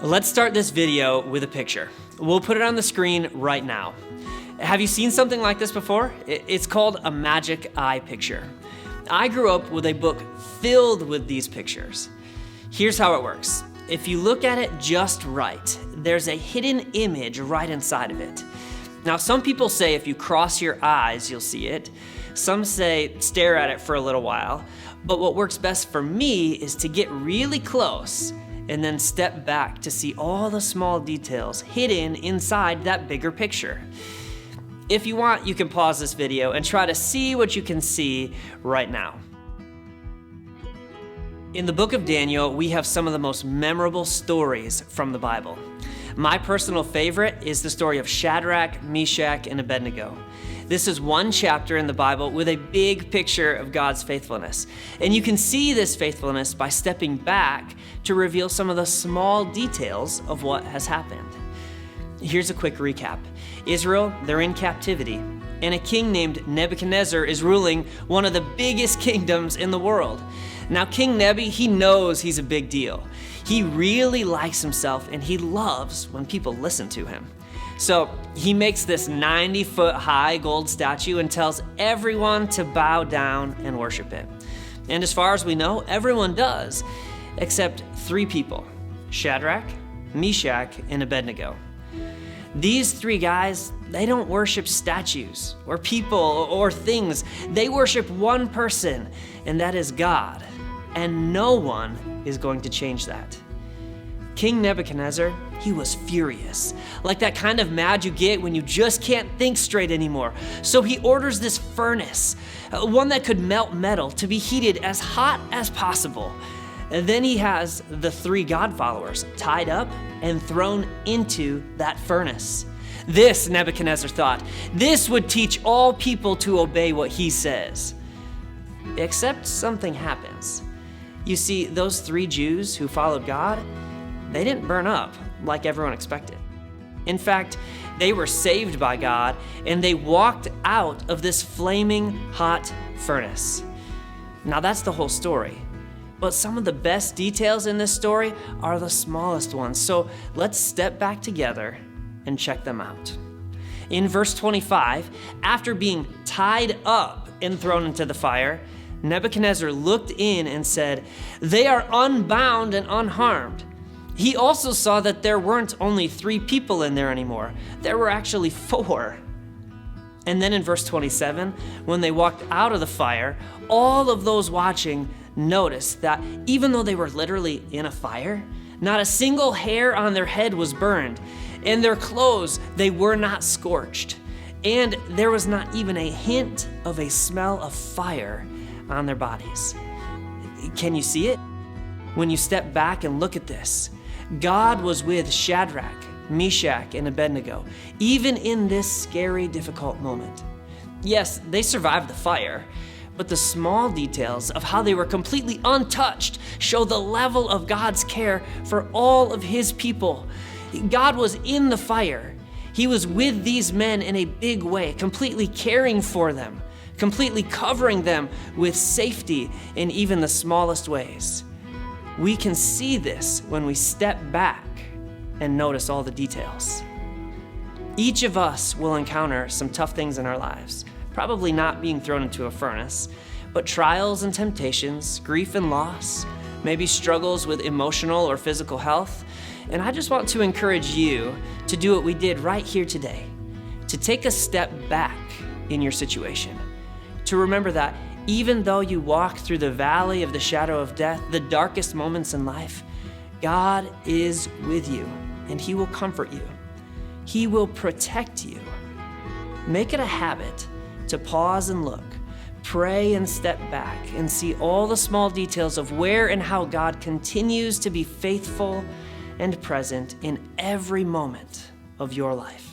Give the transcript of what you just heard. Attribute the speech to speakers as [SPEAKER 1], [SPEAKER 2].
[SPEAKER 1] Let's start this video with a picture. We'll put it on the screen right now. Have you seen something like this before? It's called a magic eye picture. I grew up with a book filled with these pictures. Here's how it works. If you look at it just right, there's a hidden image right inside of it. Now, some people say if you cross your eyes, you'll see it. Some say stare at it for a little while. But what works best for me is to get really close and then step back to see all the small details hidden inside that bigger picture. If you want, you can pause this video and try to see what you can see right now. In the book of Daniel, we have some of the most memorable stories from the Bible. My personal favorite is the story of Shadrach, Meshach, and Abednego. This is one chapter in the Bible with a big picture of God's faithfulness. And you can see this faithfulness by stepping back to reveal some of the small details of what has happened. Here's a quick recap. Israel, they're in captivity, and a king named Nebuchadnezzar is ruling one of the biggest kingdoms in the world. Now, King Nebi, he knows he's a big deal. He really likes himself, and he loves when people listen to him. So he makes this 90-foot high gold statue and tells everyone to bow down and worship it. And as far as we know, everyone does, except 3 people, Shadrach, Meshach, and Abednego. These 3 guys, they don't worship statues or people or things. They worship one person, and that is God. And no one is going to change that. King Nebuchadnezzar, he was furious, like that kind of mad you get when you just can't think straight anymore. So he orders this furnace, one that could melt metal, to be heated as hot as possible. And then he has the 3 God followers tied up and thrown into that furnace. This, Nebuchadnezzar thought, this would teach all people to obey what he says. Except something happens. You see, those 3 Jews who followed God, they didn't burn up like everyone expected. In fact, they were saved by God, and they walked out of this flaming hot furnace. Now that's the whole story. But some of the best details in this story are the smallest ones. So let's step back together and check them out. In verse 25, after being tied up and thrown into the fire, Nebuchadnezzar looked in and said, "They are unbound and unharmed." He also saw that there weren't only 3 people in there anymore. There were actually 4. And then in verse 27, when they walked out of the fire, all of those watching noticed that even though they were literally in a fire, not a single hair on their head was burned, and their clothes, they were not scorched. And there was not even a hint of a smell of fire on their bodies. Can you see it? When you step back and look at this, God was with Shadrach, Meshach, and Abednego, even in this scary, difficult moment. Yes, they survived the fire, but the small details of how they were completely untouched show the level of God's care for all of his people. God was in the fire. He was with these men in a big way, completely caring for them, completely covering them with safety in even the smallest ways. We can see this when we step back and notice all the details. Each of us will encounter some tough things in our lives, probably not being thrown into a furnace, but trials and temptations, grief and loss, maybe struggles with emotional or physical health. And I just want to encourage you to do what we did right here today, to take a step back in your situation, to remember that even though you walk through the valley of the shadow of death, the darkest moments in life, God is with you, and he will comfort you. He will protect you. Make it a habit to pause and look, pray and step back, and see all the small details of where and how God continues to be faithful and present in every moment of your life.